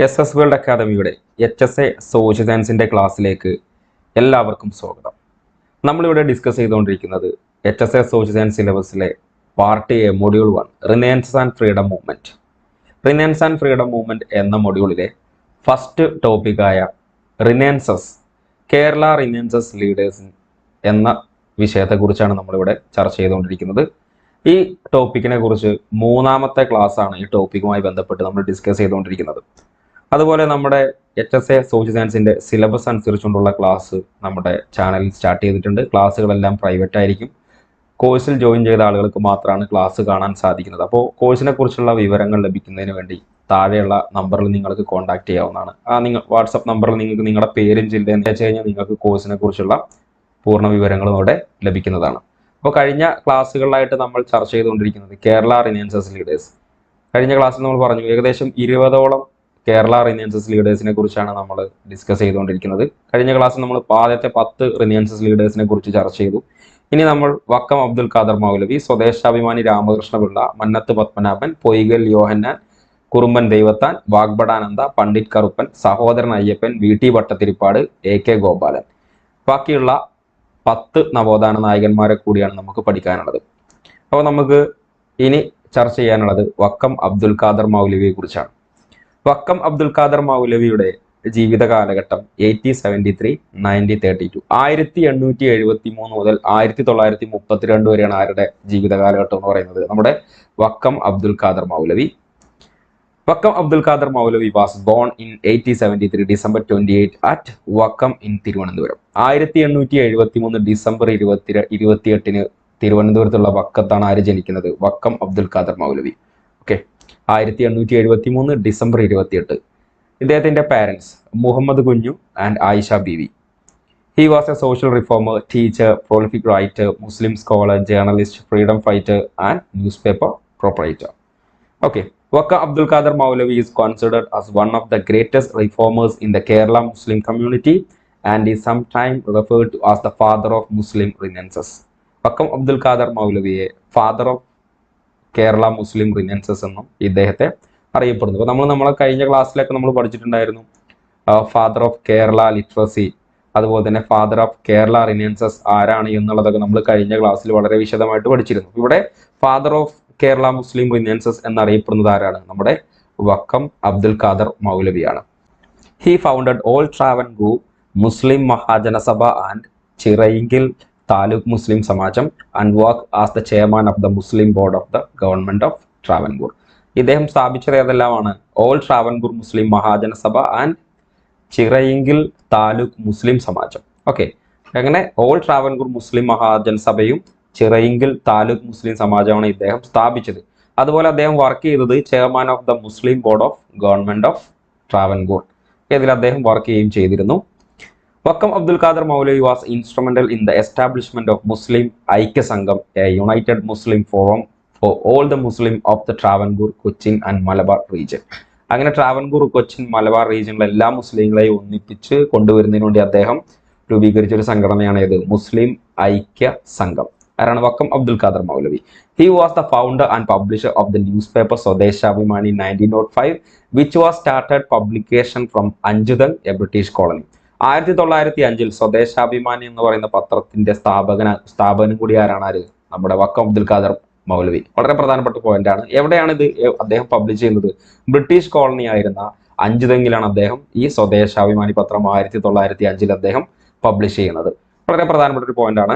SS world അക്കാദമിയുടെ HSA social സയൻസിൻ്റെ ക്ലാസ്സിലേക്ക് എല്ലാവർക്കും സ്വാഗതം. നമ്മളിവിടെ ഡിസ്കസ് ചെയ്തുകൊണ്ടിരിക്കുന്നത് HSA സോഷ്യൽ സയൻസ് സിലബസിലെ part A module 1 renaissances and freedom movement. Renaissance and freedom movement എന്ന മൊഡ്യൂളിലെ ഫസ്റ്റ് ടോപ്പിക്കായ റിനയൻസസ്, കേരള റിനയൻസസ് ലീഡേഴ്സ് എന്ന വിഷയത്തെക്കുറിച്ചാണ് നമ്മളിവിടെ ചർച്ച ചെയ്തുകൊണ്ടിരിക്കുന്നത്. ഈ ടോപ്പിക്കിനെ കുറിച്ച് മൂന്നാമത്തെ ക്ലാസ്സാണ് ഈ ടോപ്പിക്കുമായി ബന്ധപ്പെട്ട് നമ്മൾ ഡിസ്കസ് ചെയ്തുകൊണ്ടിരിക്കുന്നത്. അതുപോലെ നമ്മുടെ HSA സോഷ്യൽ സയൻസിൻ്റെ സിലബസ് അനുസരിച്ചുകൊണ്ടുള്ള ക്ലാസ് നമ്മുടെ ചാനലിൽ സ്റ്റാർട്ട് ചെയ്തിട്ടുണ്ട്. ക്ലാസ്സുകളെല്ലാം പ്രൈവറ്റ് ആയിരിക്കും. കോഴ്സിൽ ജോയിൻ ചെയ്ത ആളുകൾക്ക് മാത്രമാണ് ക്ലാസ് കാണാൻ സാധിക്കുന്നത്. അപ്പോൾ കോഴ്സിനെ കുറിച്ചുള്ള വിവരങ്ങൾ ലഭിക്കുന്നതിന് വേണ്ടി താഴെയുള്ള നമ്പറിൽ നിങ്ങൾക്ക് കോൺടാക്ട് ചെയ്യാവുന്നതാണ്. നിങ്ങൾ വാട്സപ്പ് നമ്പറിൽ നിങ്ങൾക്ക് നിങ്ങളുടെ പേരും ജില്ലയും വെച്ച് കഴിഞ്ഞാൽ നിങ്ങൾക്ക് കോഴ്സിനെ കുറിച്ചുള്ള പൂർണ്ണ വിവരങ്ങളും അവിടെ ലഭിക്കുന്നതാണ്. അപ്പോൾ കഴിഞ്ഞ ക്ലാസ്സുകളിലായിട്ട് നമ്മൾ ചർച്ച ചെയ്തുകൊണ്ടിരിക്കുന്നത് കേരള റിനയൻസസ് ലീഡേഴ്സ്. കഴിഞ്ഞ ക്ലാസ്സിൽ നമ്മൾ പറഞ്ഞു ഏകദേശം 20ഓളം കേരള റിനയൻസസ് ലീഡേഴ്സിനെ കുറിച്ചാണ് നമ്മൾ ഡിസ്കസ് ചെയ്തുകൊണ്ടിരിക്കുന്നത്. കഴിഞ്ഞ ക്ലാസ്സിൽ നമ്മൾ ആദ്യത്തെ 10 റിനയൻസസ് ലീഡേഴ്സിനെ കുറിച്ച് ചർച്ച ചെയ്തു. ഇനി നമ്മൾ വക്കം അബ്ദുൽ ഖാദർ മൗലവി, സ്വദേശാഭിമാനി രാമകൃഷ്ണപിള്ള, മന്നത്ത് പത്മനാഭൻ, പൊയ്കൽ യോഹന്നാൻ, കുറുമ്പൻ ദൈവത്താൻ, വാഗ്ബടാനന്ദ, പണ്ഡിറ്റ് കറുപ്പൻ, സഹോദരൻ അയ്യപ്പൻ, VT ഭട്ടതിരിപ്പാട്, AK ഗോപാലൻ, ബാക്കിയുള്ള 10 നവോത്ഥാന നായകന്മാരെ കൂടിയാണ് നമുക്ക് പഠിക്കാനുള്ളത്. അപ്പോൾ നമുക്ക് ഇനി ചർച്ച ചെയ്യാനുള്ളത് വക്കം അബ്ദുൽ ഖാദർ മൗലവിയെ കുറിച്ചാണ്. വക്കം അബ്ദുൽ ഖാദർ മൗലവിയുടെ ജീവിത കാലഘട്ടം 1873-1932, 1873 മുതൽ 1932 വരെയാണ് ആരുടെ ജീവിത കാലഘട്ടം എന്ന് പറയുന്നത്? നമ്മുടെ Vakkom Abdul Khader Maulavi. Vakkom Abdul Khader Maulavi was born in 1873 December 28 at Vakkom in Thiruvananthapuram. 1873 December 28 തിരുവനന്തപുരത്തുള്ള വക്കത്താണ് ആര് ജനിക്കുന്നത്? വക്കം അബ്ദുൽ ഖാദർ മൗലവി. Okay, 1873 December 28. ഇദ്ദേഹത്തിൻ്റെ parents Muhammad Kunju and Ayisha Beevi. He was a social reformer, teacher, prolific writer, Muslim scholar, journalist, freedom fighter and newspaper proprietor. Okay, Waka Abdul Qadir Maulavi is considered as one of the greatest reformers in the Kerala Muslim community and is sometimes referred to as the father of Muslim Renaissance. Waka Abdul Qadir Maulavi, father of Kerala Muslim renaissances എന്നും ഇദ്ദേഹത്തെ അറിയപ്പെടുന്നു. അപ്പോൾ നമ്മളെ കഴിഞ്ഞ ക്ലാസ്സിലൊക്കെ നമ്മൾ പഠിച്ചിട്ടുണ്ടായിരുന്നു father of Kerala literacy, അതുപോലെ തന്നെ ഫാദർ ഓഫ് കേരള റിനയൻസസ് ആരാണ് എന്നുള്ളതൊക്കെ നമ്മൾ കഴിഞ്ഞ ക്ലാസ്സിൽ വളരെ വിശദമായിട്ട് പഠിച്ചിരുന്നു. ഇവിടെ father of Kerala Muslim renaissances എന്നറിയപ്പെടുന്നത് ആരാണ്? നമ്മുടെ വക്കം അബ്ദുൽ ഖാദർ മൗലവിയാണ്. He founded all Travancore Muslim Mahajanasabha and Chirayinkil taluk Muslim Samajam and work as the chairman of the Muslim board of the government of Travancore. ഇദ്ദേഹം സ്ഥാപിച്ചത് ഏതെല്ലാമാണ്? All Travancore Muslim Mahajanasabha and Chirayinkil taluk Muslim Samajam. Okay, അങ്ങനെ ഓൾ ട്രാവൻകൂർ മുസ്ലിം മഹാജനസഭയും ചിറയിങ്കിൽ താലൂക്ക് മുസ്ലിം സമാജമാണ് ഇദ്ദേഹം സ്ഥാപിച്ചത്. അതുപോലെ അദ്ദേഹം വർക്ക് ചെയ്തത് chairman of the Muslim board of government of Travancore, ഇതിൽ അദ്ദേഹം വർക്ക് ചെയ്യുകയും ചെയ്തിരുന്നു. Vakkom Abdul Khader Maulavi was instrumental in the establishment of Muslim Aikya Sangham, a united Muslim forum for all the Muslim of the Travancore, Cochin and Malabar region. അങ്ങനെ ട്രാവൻകൂർ, കൊച്ചിൻ, മലബാർ റീജിയനിലെ എല്ലാ മുസ്ലിങ്ങളെയും ഒന്നിപ്പിച്ച് കൊണ്ടുവരുന്നതിന് വേണ്ടി അദ്ദേഹം രൂപീകരിച്ച ഒരു സംഘടനയാണ് ഏത്? മുസ്ലിം ഐക്യ സംഘം. ആരാണ്? Vakkom Abdul Khader Maulavi. He was the founder and publisher of the newspaper Swadeshabhimani 1905 which was started publication from Anchuthengu, a British colony. 1905 Swadeshabhimani എന്ന് പറയുന്ന പത്രത്തിന്റെ സ്ഥാപനം കൂടി ആരാണ്? നമ്മുടെ വക്കം അബ്ദുൽ ഖാദർ മൗലവി. വളരെ പ്രധാനപ്പെട്ട പോയിന്റ് ആണ്. എവിടെയാണ് ഇത് അദ്ദേഹം പബ്ലിഷ് ചെയ്യുന്നത്? ബ്രിട്ടീഷ് കോളനി ആയിരുന്ന അഞ്ചുതെങ്ങിലാണ് അദ്ദേഹം ഈ സ്വദേശാഭിമാനി പത്രം 1905 അദ്ദേഹം പബ്ലിഷ് ചെയ്യുന്നത്. വളരെ പ്രധാനപ്പെട്ട ഒരു പോയിന്റ് ആണ്.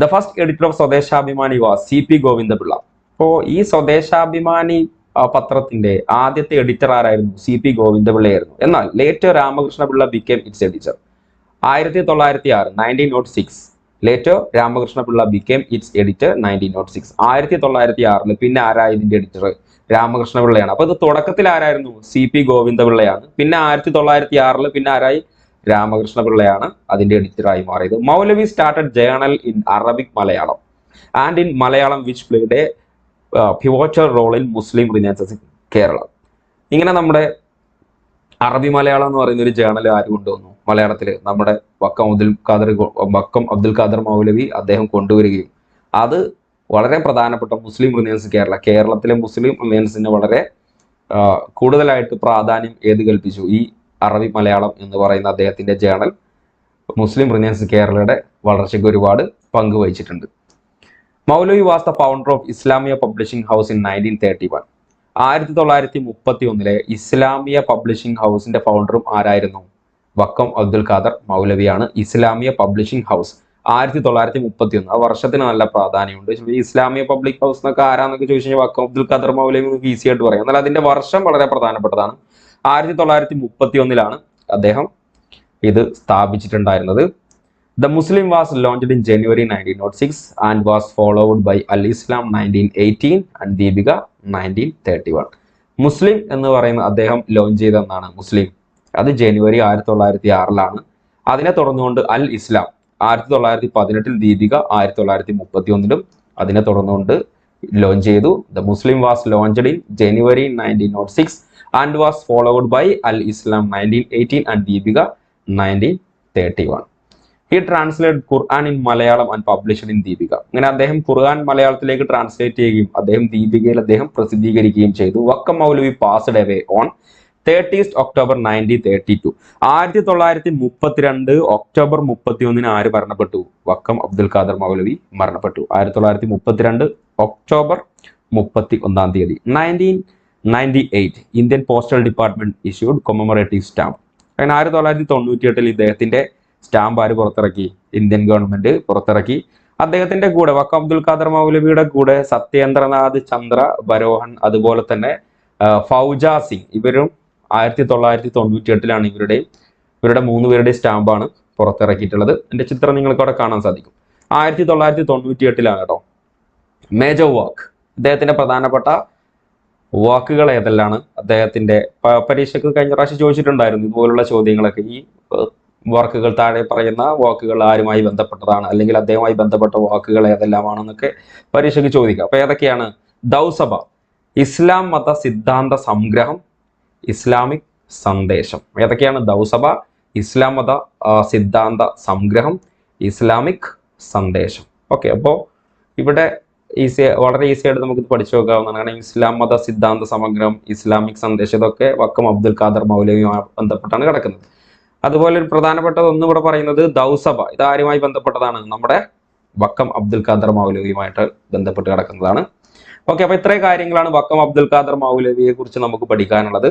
The first editor of Swadeshabhimani was CP Govinda Pillai. അപ്പോൾ ഈ സ്വദേശാഭിമാനി പത്രത്തിന്റെ ആദ്യത്തെ എഡിറ്റർ ആരായിരുന്നു? CP ഗോവിന്ദപിള്ളയായിരുന്നു. എന്നാൽ later Ramakrishna Pillai became it's editor. 1906 later Ramakrishna Pillai became it's editor 1906. 1906 പിന്നെ ആരാ ഇതിന്റെ എഡിറ്റർ? രാമകൃഷ്ണപിള്ളയാണ്. അപ്പൊ ഇത് തുടക്കത്തിൽ ആരായിരുന്നു? CP ഗോവിന്ദപിള്ളയാണ്. പിന്നെ 1906 പിന്നെ ആരായി? രാമകൃഷ്ണപിള്ളയാണ് അതിന്റെ എഡിറ്ററായി മാറിയത്. Maulavi started journal in Arabic Malayalam and in Malayalam which played a pivotal role in Muslim renaissances in Kerala. ഇങ്ങനെ നമ്മുടെ അറബി മലയാളം എന്ന് പറയുന്ന ഒരു ജേണൽ ആര് കൊണ്ടുവന്നു? മലയാളത്തിൽ നമ്മുടെ വക്കം അബ്ദുൽ ഖാദർ മൗലവി അദ്ദേഹം കൊണ്ടുവരികയും അത് വളരെ പ്രധാനപ്പെട്ട മുസ്ലിം റിനയൻസ് കേരളത്തിലെ മുസ്ലിം റിനയൻസിന് വളരെ കൂടുതലായിട്ട് പ്രാധാന്യം ഏത് കൽപ്പിച്ചു? ഈ അറബി മലയാളം എന്ന് പറയുന്ന അദ്ദേഹത്തിന്റെ ജേണൽ മുസ്ലിം ബ്രില്യൻസ് കേരളയുടെ വളർച്ചയ്ക്ക് ഒരുപാട് പങ്ക് വഹിച്ചിട്ടുണ്ട്. Maulavi was the founder of Islamia publishing house in 1931. 1931 Islamia publishing ഹൗസിന്റെ ഫൗണ്ടറും ആരായിരുന്നു? വക്കം അബ്ദുൽ ഖാദർ മൗലവിയാണ്. Islamia publishing house 1931. ആ വർഷത്തിന് നല്ല പ്രാധാന്യമുണ്ട്. ഇസ്ലാമിയ പബ്ലിക് ഹൗസ് എന്നൊക്കെ ആരാന്നൊക്കെ ചോദിച്ചു കഴിഞ്ഞാൽ വക്കം അബ്ദുൽ ഖാദർ മൗലവി നമുക്ക് ഈസി ആയിട്ട് പറയാം. എന്നാൽ അതിന്റെ വർഷം വളരെ പ്രധാനപ്പെട്ടതാണ്. 1931 അദ്ദേഹം ഇത് സ്ഥാപിച്ചിട്ടുണ്ടായിരുന്നത്. The Muslim was launched in January 1906 and was followed by Al-Islam 1918 and Deepika 1931. മുസ്ലിം എന്ന് പറയുന്ന അദ്ദേഹം ലോഞ്ച് ചെയ്തെന്നാണ് മുസ്ലിം. അത് ജനുവരി 1906 അതിനെ തുടർന്നുകൊണ്ട് അൽ ഇസ്ലാം 1918, ദീപിക 1931 അതിനെ തുടർന്നുകൊണ്ട് ലോഞ്ച് ചെയ്തു. The Muslim was launched in January 1906 and was followed by Al Islam 1918 and Deepika 1931. He translated Quran in Malayalam and published in Deepika. അങ്ങനെ അദ്ദേഹം ഖുർആൻ മലയാളത്തിലേക്ക് ട്രാൻസ്ലേറ്റ് ചെയ്യുകയും അദ്ദേഹം ദീപികയിൽ അദ്ദേഹം പ്രസിദ്ധീകരിക്കുകയും ചെയ്തു. Vakkom Maulavi passed away on 30th October 1932. 1932 October 31 ആര് മരണപ്പെട്ടു? വക്കം അബ്ദുൽ ഖാദർ മൗലവി മരണപ്പെട്ടു. 1932 October 31 1998 Indian postal department issued commemorative stamp. അങ്ങനെ 1998 ഇദ്ദേഹത്തിന്റെ സ്റ്റാമ്പ് ആര് പുറത്തിറക്കി? ഇന്ത്യൻ ഗവൺമെന്റ് പുറത്തിറക്കി. അദ്ദേഹത്തിന്റെ കൂടെ വക്കം അബ്ദുൽ ഖാദർ മൗലവിയുടെ കൂടെ സത്യേന്ദ്രനാഥ് ചന്ദ്ര ബരോഹൻ അതുപോലെ തന്നെ ഫൗജ സിംഗ് ഇവരും 1998 ഇവരുടെ 3 പേരുടെ സ്റ്റാമ്പാണ് പുറത്തിറക്കിയിട്ടുള്ളത്. എന്റെ ചിത്രം നിങ്ങൾക്ക് അവിടെ കാണാൻ സാധിക്കും. 1998 കേട്ടോ. മേജർ വർക്ക് അദ്ദേഹത്തിന്റെ പ്രധാനപ്പെട്ട വാക്കുകൾ ഏതെല്ലാണ്? അദ്ദേഹത്തിന്റെ പരീക്ഷയ്ക്ക് കഴിഞ്ഞ പ്രാവശ്യം ചോദിച്ചിട്ടുണ്ടായിരുന്നു ഇതുപോലുള്ള ചോദ്യങ്ങളൊക്കെ. ഈ വാക്കുകൾ താഴെ പറയുന്ന വാക്കുകൾ ആരുമായി ബന്ധപ്പെട്ടതാണ്, അല്ലെങ്കിൽ അദ്ദേഹവുമായി ബന്ധപ്പെട്ട വാക്കുകൾ ഏതെല്ലാമാണെന്നൊക്കെ പരീക്ഷയ്ക്ക് ചോദിക്കാം. അപ്പൊ ഏതൊക്കെയാണ്? ദൗസഭ, ഇസ്ലാം മത സിദ്ധാന്ത സംഗ്രഹം, ഇസ്ലാമിക് സന്ദേശം. ഏതൊക്കെയാണ്? ദൗസഭ, ഇസ്ലാം മത സിദ്ധാന്ത സംഗ്രഹം, ഇസ്ലാമിക് സന്ദേശം. ഓക്കെ, അപ്പോൾ ഇവിടെ വളരെ ഈസി ആയിട്ട് നമുക്ക് പഠിച്ചു നോക്കാവുന്നതാണ്. കാരണം ഇസ്ലാം മത സിദ്ധാന്ത സമഗ്രം, ഇസ്ലാമിക് സന്ദേശം ഇതൊക്കെ വക്കം അബ്ദുൽ ഖാദർ മൗലവിയുമായി ബന്ധപ്പെട്ടാണ് കിടക്കുന്നത്. അതുപോലെ ഒരു പ്രധാനപ്പെട്ടത് ഒന്നും ഇവിടെ പറയുന്നത് ദൗസഭ. ഇത് ആരുമായി ബന്ധപ്പെട്ടതാണ്? നമ്മുടെ വക്കം അബ്ദുൽ ഖാദർ മൗലവിയുമായിട്ട് ബന്ധപ്പെട്ട് കിടക്കുന്നതാണ്. ഓക്കെ, അപ്പൊ ഇത്രയും കാര്യങ്ങളാണ് വക്കം അബ്ദുൽ ഖാദർ മൗലവിയെ കുറിച്ച് നമുക്ക് പഠിക്കാനുള്ളത്.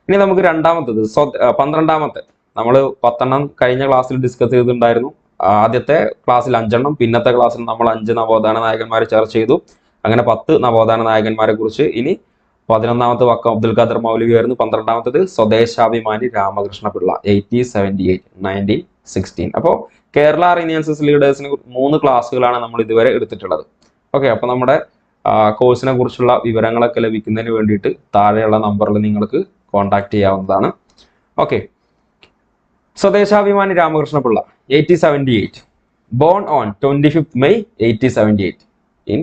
ഇനി നമുക്ക് രണ്ടാമത്തത് 12ാമത്തെ, നമ്മൾ 10 കഴിഞ്ഞ ക്ലാസ്സിൽ ഡിസ്കസ് ചെയ്തിട്ടുണ്ടായിരുന്നു. ആദ്യത്തെ ക്ലാസ്സിൽ 5, പിന്നത്തെ ക്ലാസ്സിൽ നമ്മൾ 5 നവോത്ഥാന നായകന്മാരെ ചർച്ച ചെയ്തു. അങ്ങനെ 10 നവോത്ഥാന നായകന്മാരെ കുറിച്ച്. ഇനി 11ാമത്തെ വക്കം അബ്ദുൽ ഖാദർ മൗലവി ആയിരുന്നു. 12ാമത്തത് സ്വദേശാഭിമാനി രാമകൃഷ്ണ പിള്ള 1878 1916. അപ്പോൾ കേരള റിനൈസൻസ് ലീഡേഴ്സിന് 3 ക്ലാസ്സുകളാണ് നമ്മൾ ഇതുവരെ എടുത്തിട്ടുള്ളത്. ഓക്കെ, അപ്പൊ നമ്മുടെ കോഴ്സിനെ കുറിച്ചുള്ള വിവരങ്ങളൊക്കെ ലഭിക്കുന്നതിന് വേണ്ടിയിട്ട് താഴെയുള്ള നമ്പറിൽ നിങ്ങൾക്ക് കോൺടാക്ട് ചെയ്യാവുന്നതാണ്. Okay, Swadeshabhimani Ramakrishna Pillai 1878, born on 25th May 1878 in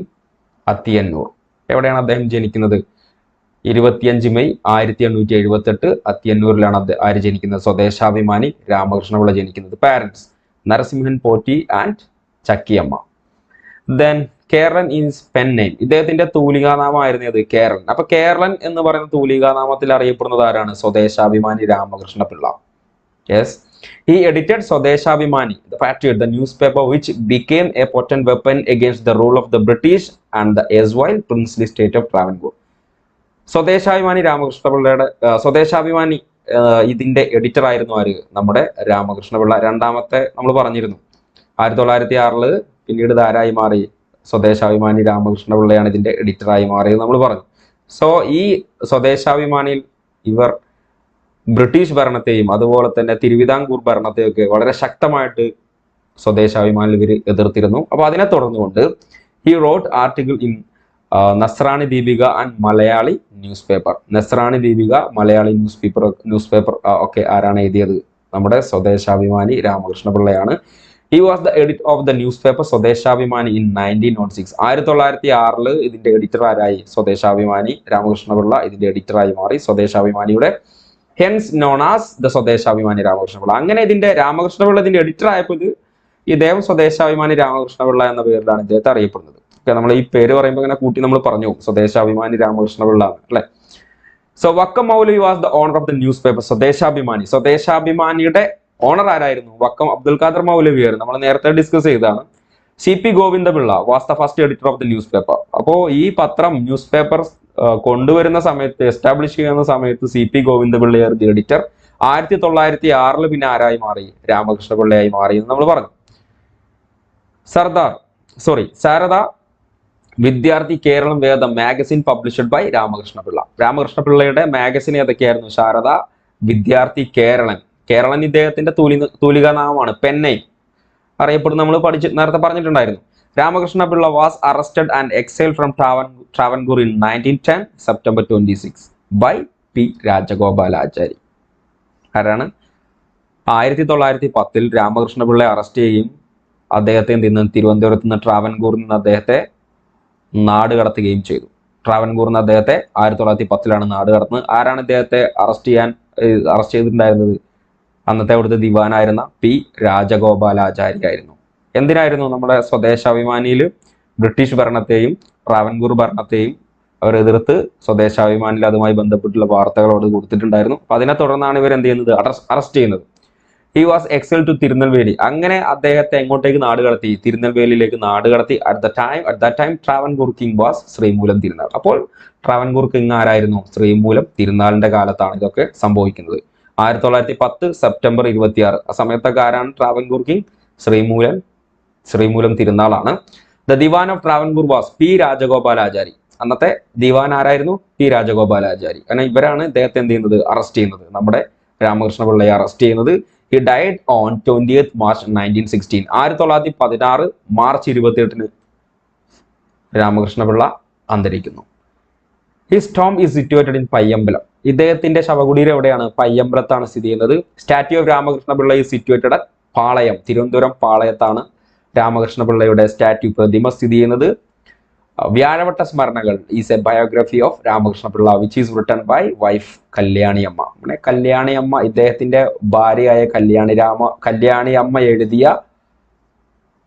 Athiyannoor. എവിടെയാണ് അദ്ദേഹം ജനിക്കുന്നത്? 25 May 1878 അത്തിയന്നൂരിലാണ് ആര് ജനിക്കുന്നത്? സ്വദേശാഭിമാനി രാമകൃഷ്ണ പിള്ള ജനിക്കുന്നത്. Parents Narasimhan Potti and Chakkiyamma. Then Keralan is pen name. ഇദ്ദേഹത്തിന്റെ തൂലികാനാമമായിരുന്നു അത് കേരളൻ. അപ്പൊ കേരളൻ എന്ന് പറയുന്ന തൂലികാനാമത്തിൽ അറിയപ്പെടുന്നത് ആരാണ്? Swadeshabhimani Ramakrishna Pillai. Yes, he edited Swadeshabhimani, the Patriot, the newspaper which became a potent weapon against the rule of the British and the erstwhile princely state of Travancore. Swadeshabhimani Ramakrishna പിള്ളയുടെ സ്വദേശാഭിമാനി ഇതിന്റെ എഡിറ്റർ ആയിരുന്നു ആര്? നമ്മുടെ രാമകൃഷ്ണ പിള്ള. രണ്ടാമത്തെ നമ്മൾ പറഞ്ഞിരുന്നു 1906 പിന്നീട് ധാരായി മാറി സ്വദേശാഭിമാനി രാമകൃഷ്ണ പിള്ളയാണ് ഇതിന്റെ എഡിറ്ററായി മാറിയത് നമ്മൾ പറഞ്ഞു. സോ ഈ സ്വദേശാഭിമാനിയിൽ ഇവർ ബ്രിട്ടീഷ് ഭരണത്തെയും അതുപോലെ തന്നെ തിരുവിതാംകൂർ ഭരണത്തെയൊക്കെ വളരെ ശക്തമായിട്ട് സ്വദേശാഭിമാനിൽ ഇവർ എതിർത്തിരുന്നു. അപ്പൊ അതിനെ തുടർന്നുകൊണ്ട് he wrote article in Nasrani Deepika and Malayali newspaper. Nasrani Deepika, Malayali newspaper ഒക്കെ ആരാണ് എഴുതിയത്? നമ്മുടെ സ്വദേശാഭിമാനി രാമകൃഷ്ണ പിള്ളയാണ്. He was the editor of the newspaper Swadeshabhimani in 1906. 1906 ഇതിന്റെ എഡിറ്റർ ആരായി? സ്വദേശാഭിമാനി രാമകൃഷ്ണ പിള്ള ഇതിന്റെ എഡിറ്ററായി മാറി. സ്വദേശാഭിമാനിയുടെ hence known as the Swadeshabhimani Ramakrishna Pillai. അങ്ങനെ ഇതിന്റെ രാമകൃഷ്ണ പിള്ള ഇതിന്റെ എഡിറ്റർ ആയപ്പോൾ ഇദ്ദേഹം സ്വദേശാഭിമാനി രാമകൃഷ്ണ പിള്ള എന്ന പേരിലാണ് ഇദ്ദേഹത്തെ അറിയപ്പെടുന്നത്. നമ്മൾ ഈ പേര് പറയുമ്പോൾ ഇങ്ങനെ കൂട്ടി നമ്മൾ പറഞ്ഞു സ്വദേശാഭിമാനി രാമകൃഷ്ണ പിള്ള അല്ലെ. So Vakkom Maulavi was the owner of the newspaper Swadeshabhimani. സ്വദേശാഭിമാനിയുടെ ഓണർ ആരായിരുന്നു? വക്കം അബ്ദുൽ ഖാദർ മൗലവി ആയിരുന്നു. നമ്മൾ നേരത്തെ ഡിസ്കസ് ചെയ്തതാണ്. CP Govinda Pillai was the first editor of the news paper. അപ്പോൾ ഈ പത്രം ന്യൂസ് പേപ്പർ കൊണ്ടുവരുന്ന സമയത്ത്, എസ്റ്റാബ്ലിഷ് ചെയ്യുന്ന സമയത്ത് CP ഗോവിന്ദപിള്ളയായിരുന്നു എഡിറ്റർ. 1906 പിന്നെ ആരായി മാറി? രാമകൃഷ്ണപിള്ളയായി മാറി എന്ന് നമ്മൾ പറഞ്ഞു. സാരദ വിദ്യാർത്ഥി കേരളം വേദ മാഗസിൻ പബ്ലിഷ്ഡ് ബൈ രാമകൃഷ്ണപിള്ള. രാമകൃഷ്ണപിള്ളയുടെ മാഗസിൻ ഏതൊക്കെയായിരുന്നു? ശാരദ, വിദ്യാർത്ഥി, കേരളൻ ഇദ്ദേഹത്തിന്റെ തൂലിക നാമമാണ്. പെന്നൈ അറിയപ്പെടുന്ന നമ്മൾ നേരത്തെ പറഞ്ഞിട്ടുണ്ടായിരുന്നു. Ramakrishna Pillai was arrested and exiled from Travancore in 1910 September 26 by P Rajagopalachari. ആരാണ്? 1910 രാമകൃഷ്ണപിള്ളയെ അറസ്റ്റ് ചെയ്യുകയും അദ്ദേഹത്തെ തിരുവനന്തപുരത്ത് നിന്ന് ട്രാവൻകൂറിൽ നിന്ന് അദ്ദേഹത്തെ നാട് കടത്തുകയും ചെയ്തു. ട്രാവൻകൂറിൽ നിന്ന് അദ്ദേഹത്തെ 1910 നാട് കടത്തുന്നത്. ആരാണ് ഇദ്ദേഹത്തെ അറസ്റ്റ് ചെയ്തിട്ടുണ്ടായിരുന്നത്? അന്നത്തെ അവിടുത്തെ ദിവാനായിരുന്ന P രാജഗോപാലാചാരി ആയിരുന്നു. എന്തിനായിരുന്നു? നമ്മുടെ സ്വദേശാഭിമാനിയിൽ ബ്രിട്ടീഷ് ഭരണത്തെയും ട്രാവൻകൂർ ഭരണത്തെയും അവർ എതിർത്ത് സ്വദേശാഭിമാനിയിൽ അതുമായി ബന്ധപ്പെട്ടുള്ള വാർത്തകളോട് കൊടുത്തിട്ടുണ്ടായിരുന്നു. അപ്പൊ അതിനെ തുടർന്നാണ് ഇവർ എന്ത് ചെയ്യുന്നത്? അറസ്റ്റ് ചെയ്യുന്നത്. He was exile to Tirunelveli. അങ്ങനെ അദ്ദേഹത്തെ എങ്ങോട്ടേക്ക് നാട് കടത്തി? തിരുനെൽവേലിയിലേക്ക് നാട് കടത്തി. At that time Travancore king was Sreemoolam Thirunal. അപ്പോൾ ട്രാവൻകൂർ കിങ് ആരായിരുന്നു? ശ്രീമൂലം തിരുനാളിന്റെ കാലത്താണ് ഇതൊക്കെ സംഭവിക്കുന്നത്. 1910 സെപ്റ്റംബർ 26. ആ സമയത്തൊക്കെ ആരാണ് ട്രാവൻകൂർ കിങ്? ശ്രീമൂലം തിരുനാളാണ്. The Diwan of Travancore was P Rajagopalachari. അന്നത്തെ ദിവാൻ ആരായിരുന്നു? P രാജഗോപാലാചാരി. കാരണം ഇവരാണ് ഇദ്ദേഹത്തെ എന്ത് ചെയ്യുന്നത്? അറസ്റ്റ് ചെയ്യുന്നത്. നമ്മുടെ രാമകൃഷ്ണപിള്ളയെ അറസ്റ്റ് ചെയ്യുന്നത്. He died on 20th March 1916. 1916 March 28 Ramakrishna Pillai അന്തരിക്കുന്നു. His tomb is situated in Payyambalam. ഇദ്ദേഹത്തിന്റെ ശവകുടീരം എവിടെയാണ്? പയ്യമ്പലത്താണ് സ്ഥിതി ചെയ്യുന്നത്. Statue of Ramakrishna Pillai is situated at Palayam. Thiruvananthapuram പാളയത്താണ് രാമകൃഷ്ണപിള്ളയുടെ സ്റ്റാറ്റ്യൂ, പ്രതിമ സ്ഥിതി ചെയ്യുന്നത്. Vyazhavatta Smaranakal is a biography of Ramakrishna Pillai which is written by wife Kalyani Amma. അങ്ങനെ കല്യാണിയമ്മ, ഇദ്ദേഹത്തിന്റെ ഭാര്യയായ കല്യാണിയമ്മ എഴുതിയ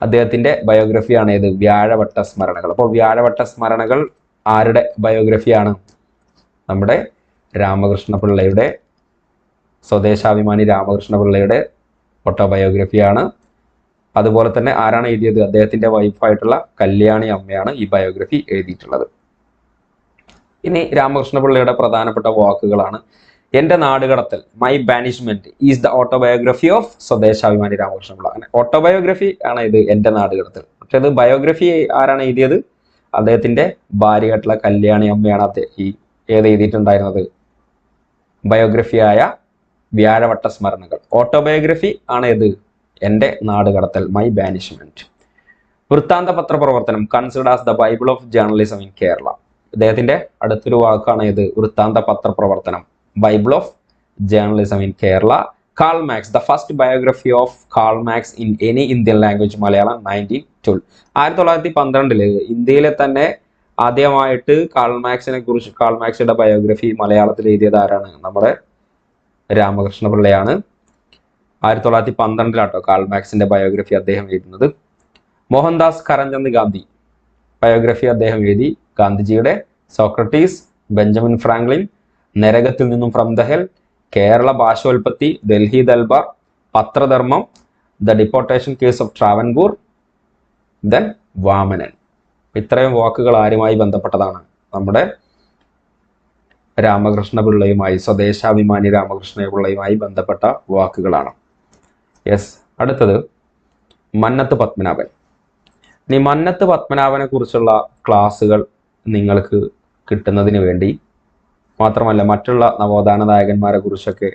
അദ്ദേഹത്തിന്റെ ബയോഗ്രഫിയാണ് ഏത്? വ്യാഴവട്ട സ്മരണകൾ. അപ്പോൾ വ്യാഴവട്ട സ്മരണകൾ ആരുടെ ബയോഗ്രഫിയാണ്? നമ്മുടെ രാമകൃഷ്ണപിള്ളയുടെ, സ്വദേശാഭിമാനി രാമകൃഷ്ണപിള്ളയുടെ ഓട്ടോബയോഗ്രഫിയാണ്. അതുപോലെ തന്നെ ആരാണ് എഴുതിയത്? അദ്ദേഹത്തിന്റെ വൈഫായിട്ടുള്ള കല്യാണി അമ്മയാണ് ഈ ബയോഗ്രഫി എഴുതിയിട്ടുള്ളത്. ഇനി രാമകൃഷ്ണപിള്ളയുടെ പ്രധാനപ്പെട്ട വാക്കുകളാണ്. എന്റെ നാടുകടത്തൽ, my banishment is the autobiography of Swadeshabhimani Ramakrishna Pillai. അങ്ങനെ ഓട്ടോബയോഗ്രഫി ആണ് ഇത്, എന്റെ നാടുകടത്തൽ. പക്ഷെ ഇത് ബയോഗ്രഫി ആരാണ് എഴുതിയത്? അദ്ദേഹത്തിന്റെ ഭാര്യയായിട്ടുള്ള കല്യാണി അമ്മയാണ് ഏത് എഴുതിയിട്ടുണ്ടായിരുന്നത്? ബയോഗ്രഫിയായ വ്യാഴവട്ട സ്മരണകൾ. ഓട്ടോബയോഗ്രഫി ആണ് ഏത്? എന്റെ നാടുകടത്തൽ, my banishment. Vrithantha Pathrapravarthanam, considered as the bible of journalism in Kerala. ഇദ്ദേഹത്തിന്റെ അടുത്തൊരു വാക്കാണ് ഇത്, Vrithantha Pathrapravarthanam, bible of journalism in Kerala. Karl Marx, the first biography of Karl Marx in any Indian language, Malayalam, 1912. 1912 ഇന്ത്യയിലെ തന്നെ ആദ്യമായിട്ട് കാൾ മാക്സിയുടെ ബയോഗ്രഫി മലയാളത്തിൽ എഴുതിയത് ആരാണ്? നമ്മുടെ രാമകൃഷ്ണപിള്ളയാണ്. 1912 കാൾ മാക്സിന്റെ ബയോഗ്രഫി അദ്ദേഹം എഴുതുന്നത്. മോഹൻദാസ് കരംചന്ദ് ഗാന്ധി ബയോഗ്രഫി അദ്ദേഹം എഴുതി. ഗാന്ധിജിയുടെ സോക്രട്ടീസ്, ബെഞ്ചമിൻ ഫ്രാങ്ക്ലിൻ, നരകത്തിൽ നിന്നും from the hell, Kerala Bhashotpathi, Delhi Darbar, Pathradharmam, the deportation case of Travancore, then Vamanan. ഇത്രയും വാക്കുകൾ ആരുമായി ബന്ധപ്പെട്ടതാണ്? നമ്മുടെ രാമകൃഷ്ണപിള്ളയുമായി, സ്വദേശാഭിമാനി രാമകൃഷ്ണപിള്ളയുമായി ബന്ധപ്പെട്ട വാക്കുകളാണ്. യെസ്. അടുത്തത് മന്നത്ത് പത്മനാഭൻ. ഇനി മന്നത്ത് പത്മനാഭനെ കുറിച്ചുള്ള ക്ലാസ്സുകൾ നിങ്ങൾക്ക് കിട്ടുന്നതിന് വേണ്ടി മാത്രമല്ല, മറ്റുള്ള നവോത്ഥാന നായകന്മാരെ കുറിച്ചൊക്കെ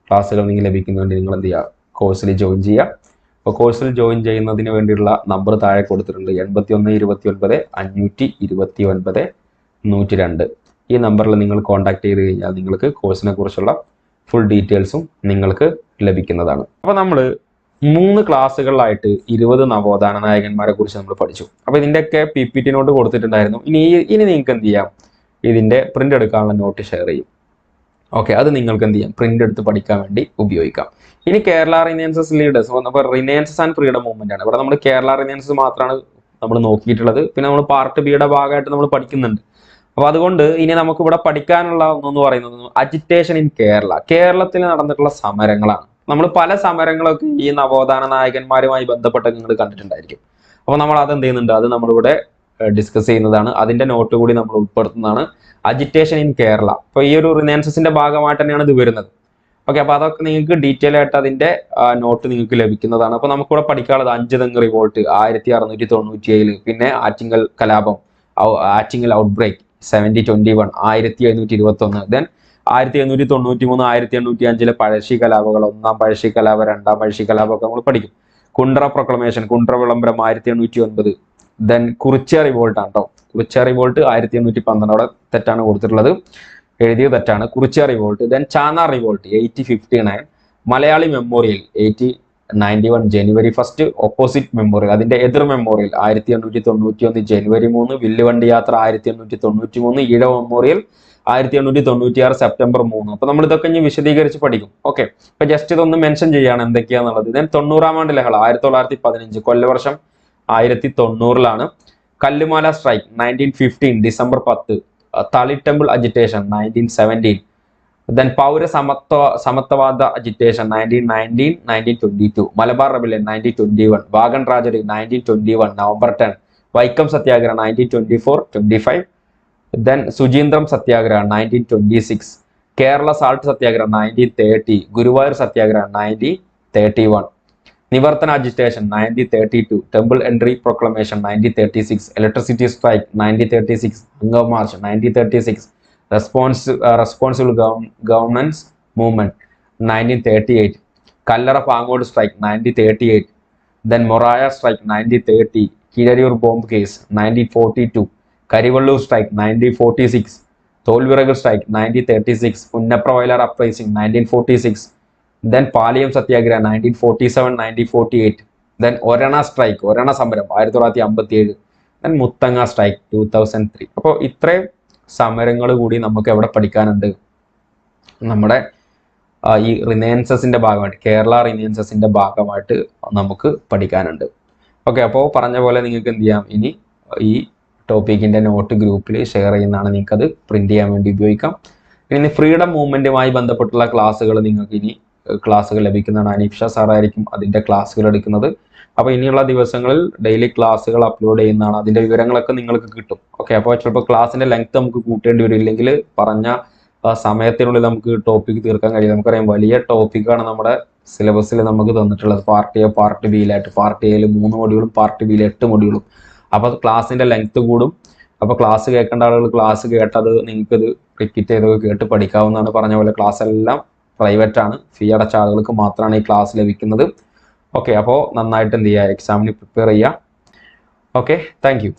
ക്ലാസ്സുകൾ നിങ്ങൾക്ക് ലഭിക്കുന്നതിന് വേണ്ടി നിങ്ങൾ എന്ത് ചെയ്യുക? കോഴ്സിൽ ജോയിൻ ചെയ്യുക. അപ്പോൾ കോഴ്സിൽ ജോയിൻ ചെയ്യുന്നതിന് വേണ്ടിയുള്ള നമ്പർ താഴെ കൊടുത്തിട്ടുണ്ട്. 81 29 529 102. ഈ നമ്പറിൽ നിങ്ങൾ കോൺടാക്ട് ചെയ്ത് കഴിഞ്ഞാൽ നിങ്ങൾക്ക് കോഴ്സിനെ കുറിച്ചുള്ള ഫുൾ ഡീറ്റെയിൽസും നിങ്ങൾക്ക് ലഭിക്കുന്നതാണ്. അപ്പോൾ നമ്മൾ 3 ക്ലാസ്സുകളിലായിട്ട് 20 നവോത്ഥാന നായകന്മാരെ കുറിച്ച് നമ്മൾ പഠിച്ചു. അപ്പോൾ ഇതിൻ്റെയൊക്കെ PPT നോട്ട് കൊടുത്തിട്ടുണ്ടായിരുന്നു. ഇനി നിങ്ങൾക്ക് എന്ത് ചെയ്യാം? ഇതിൻ്റെ പ്രിന്റ് എടുക്കാനുള്ള നോട്ട് ഷെയർ ചെയ്യും. ഓക്കെ, അത് നിങ്ങൾക്ക് എന്ത് ചെയ്യാം? പ്രിന്റ് എടുത്ത് പഠിക്കാൻ വേണ്ടി ഉപയോഗിക്കാം. ഇനി കേരള റിനൈൻസസ് ലീഡേഴ്സ്, അപ്പോൾ റിനൈൻസസ് ആൻഡ് ഫ്രീഡം മൂവ്മെന്റ് ആണ്. ഇവിടെ നമ്മൾ കേരള റിനൈൻസസ് മാത്രമാണ് നമ്മൾ നോക്കിയിട്ടുള്ളത്. പിന്നെ നമ്മൾ പാർട്ട് ബിയുടെ ഭാഗമായിട്ട് നമ്മൾ പഠിക്കുന്നുണ്ട്. അപ്പൊ അതുകൊണ്ട് ഇനി നമുക്ക് ഇവിടെ പഠിക്കാനുള്ള ഒന്നെന്ന് പറയുന്നത് അജിറ്റേഷൻ ഇൻ കേരള. കേരളത്തിൽ നടന്നിട്ടുള്ള സമരങ്ങളാണ്. നമ്മൾ പല സമരങ്ങളൊക്കെ ഈ നവോത്ഥാന നായകന്മാരുമായി ബന്ധപ്പെട്ട് നിങ്ങൾ കണ്ടിട്ടുണ്ടായിരിക്കും. അപ്പൊ നമ്മൾ അത് എന്ത് ചെയ്യുന്നുണ്ട്, അത് നമ്മളിവിടെ ഡിസ്കസ് ചെയ്യുന്നതാണ്. അതിന്റെ നോട്ട് കൂടി നമ്മൾ ഉൾപ്പെടുത്തുന്നതാണ്. Agitation in Kerala. അപ്പൊ ഈ ഒരു റിനൈൻസസിന്റെ ഭാഗമായിട്ട് തന്നെയാണ് ഇത് വരുന്നത്. ഓക്കെ, അപ്പൊ അതൊക്കെ നിങ്ങൾക്ക് ഡീറ്റെയിൽ ആയിട്ട് അതിന്റെ നോട്ട് നിങ്ങൾക്ക് ലഭിക്കുന്നതാണ്. അപ്പൊ നമുക്കിവിടെ പഠിക്കാനുള്ളത് അഞ്ചുതെങ്ങ് റിവോൾട്ട് 1697, പിന്നെ ആറ്റിങ്ങൽ കലാപം, Attingal outbreak 1721, 1721, then 1793, 1805 Pazhassi കലാപങ്ങൾ, ഒന്നാം പഴശ്ശി കലാപം, രണ്ടാം പഴശ്ശി കലാപം ഒക്കെ നമ്മൾ പഠിക്കും. കുണ്ട്ര പ്രൊക്ലമേഷൻ, കുണ്ട്ര വിളംബരം 1809, ദെൻ കുറിച്യ റിവോൾട്ട് ആണ് കേട്ടോ. കുറിച്യ റിവോൾട്ട് 1812, അവിടെ തെറ്റാണ് കൊടുത്തിട്ടുള്ളത്, എഴുതിയത് തെറ്റാണ്. Kurichya revolt, then Channar revolt 1859, Malayali memorial 1891 ജനുവരി 1, ഓപ്പോസിറ്റ് മെമ്മോറിയൽ അതിന്റെ എതിർ മെമ്മോറിയൽ 1891 ജനുവരി 3, വില്ലുവണ്ടി യാത്ര 1893, ഈഴവ മെമ്മോറിയൽ 1896 സെപ്റ്റംബർ 3. അപ്പൊ നമ്മൾ ഇതൊക്കെ ഇനി വിശദീകരിച്ച് പഠിക്കും. ഓക്കെ, അപ്പൊ ജസ്റ്റ് ഇതൊന്ന് മെൻഷൻ ചെയ്യാണ് എന്തൊക്കെയാന്നുള്ളത്. ദെൻ 90-ാം ആണ്ട് ലഹള 1915, കൊല്ലവർഷം 1900-ലാണ്. Kallumala strike 1915 December 10, Thali temple agitation 1917, then Samathwavada agitation 1919, 1922, Malabar rebellion 1921, wagon tragedy 1921 November 10, Vaikom Satyagraha 1924-25, then Suchindram സത്യാഗ്രഹം 1926, കേരള സാൾട്ട് സത്യാഗ്രഹം 1930, Guruvayur Satyagraha 1931, Nivarthana agitation 1932, temple entry proclamation 1936, electricity strike 1936, hunger march 1936, responsible governments movement 1938, Kallara Pangode strike 1938, then Morazha strike 1930, Keezhariyur bomb case 1942, Karivellur strike 1946, Tholvirakal strike 1936, Punnapra Vayalar uprising 1946, then Paliyam Satyagraha 1947, 1948, then ഒരണ strike, ഒരണ സമരം 1957, then Muthanga strike 2003. അപ്പോൾ ഇത്രയും സമരങ്ങൾ കൂടി നമുക്ക് എവിടെ പഠിക്കാനുണ്ട്, നമ്മുടെ ഈ റിനൈൻസസിന്റെ ഭാഗമായിട്ട്, കേരള റിനൈൻസസിന്റെ ഭാഗമായിട്ട് നമുക്ക് പഠിക്കാനുണ്ട്. ഓക്കെ, അപ്പോൾ പറഞ്ഞ പോലെ നിങ്ങൾക്ക് എന്ത് ചെയ്യാം, ഇനി ഈ ടോപ്പിക്കിന്റെ നോട്ട് ഗ്രൂപ്പിൽ ഷെയർ ചെയ്യുന്നതാണ്. നിങ്ങൾക്ക് അത് പ്രിന്റ് ചെയ്യാൻ വേണ്ടി ഉപയോഗിക്കാം. ഇനി ഫ്രീഡം മൂവ്മെന്റുമായി ബന്ധപ്പെട്ടുള്ള ക്ലാസ്സുകൾ നിങ്ങൾക്ക് ഇനി ക്ലാസ്സുകൾ ലഭിക്കുന്നതാണ്. അനീഫ്ഷ സാറായിരിക്കും അതിന്റെ ക്ലാസ്സുകൾ എടുക്കുന്നത്. അപ്പോൾ ഇനിയുള്ള ദിവസങ്ങളിൽ ഡെയിലി ക്ലാസ്സുകൾ അപ്ലോഡ് ചെയ്യുന്നതാണ്. അതിന്റെ വിവരങ്ങളൊക്കെ നിങ്ങൾക്ക് കിട്ടും. ഓക്കെ, അപ്പോൾ ചിലപ്പോൾ ക്ലാസ്സിന്റെ ലെങ്ത് നമുക്ക് കൂട്ടേണ്ടി വരും, ഇല്ലെങ്കിൽ പറഞ്ഞ സമയത്തിനുള്ളിൽ നമുക്ക് ടോപ്പിക് തീർക്കാൻ കഴിയും. നമുക്കറിയാം വലിയ ടോപ്പിക്കാണ് നമ്മുടെ സിലബസിൽ നമുക്ക് തന്നിട്ടുള്ളത്. പാർട്ട് എ, പാർട്ട് ബിയിലായിട്ട്. പാർട്ട് എയിൽ 3 മൊഡ്യൂളും പാർട്ട് ബിയിൽ 8 മൊഡ്യൂളും. അപ്പോൾ ക്ലാസ്സിന്റെ ലെങ്ത് കൂടും. അപ്പോൾ ക്ലാസ് കേൾക്കേണ്ട ആളുകൾ ക്ലാസ് കേട്ടത് നിങ്ങൾക്കത് റിപ്പീറ്റ് ചെയ്തൊക്കെ കേട്ട് പഠിക്കാവുന്നതാണ്. പറഞ്ഞ പോലെ ക്ലാസ് എല്ലാം പ്രൈവറ്റ് ആണ്. ഫീ അടച്ച ആളുകൾക്ക് മാത്രമാണ് ഈ ക്ലാസ് ലഭിക്കുന്നത്. ഓക്കെ, അപ്പോൾ നന്നായിട്ട് എന്ത് ചെയ്യുക, എക്സാമിന് പ്രിപ്പയർ ചെയ്യുക. Okay, thank you.